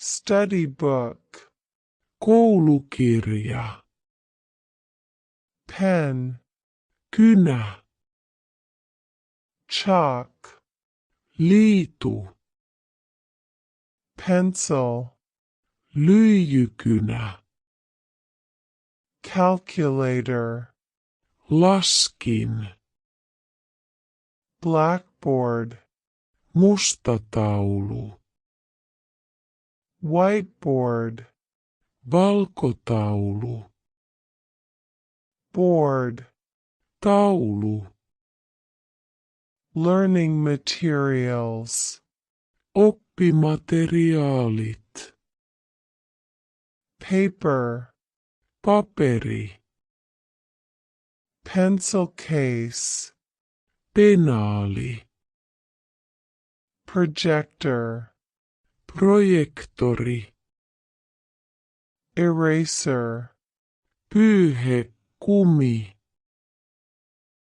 study book, koulukirja, pen, kynä, chalk, liitu, pencil, lyijykynä, calculator, laskin, blackboard, musta taulu, whiteboard, valkotaulu, board, taulu, learning materials, oppimateriaalit, paper, paperi, pencil case, penaali, projector, projektori, eraser, pyyhekumi,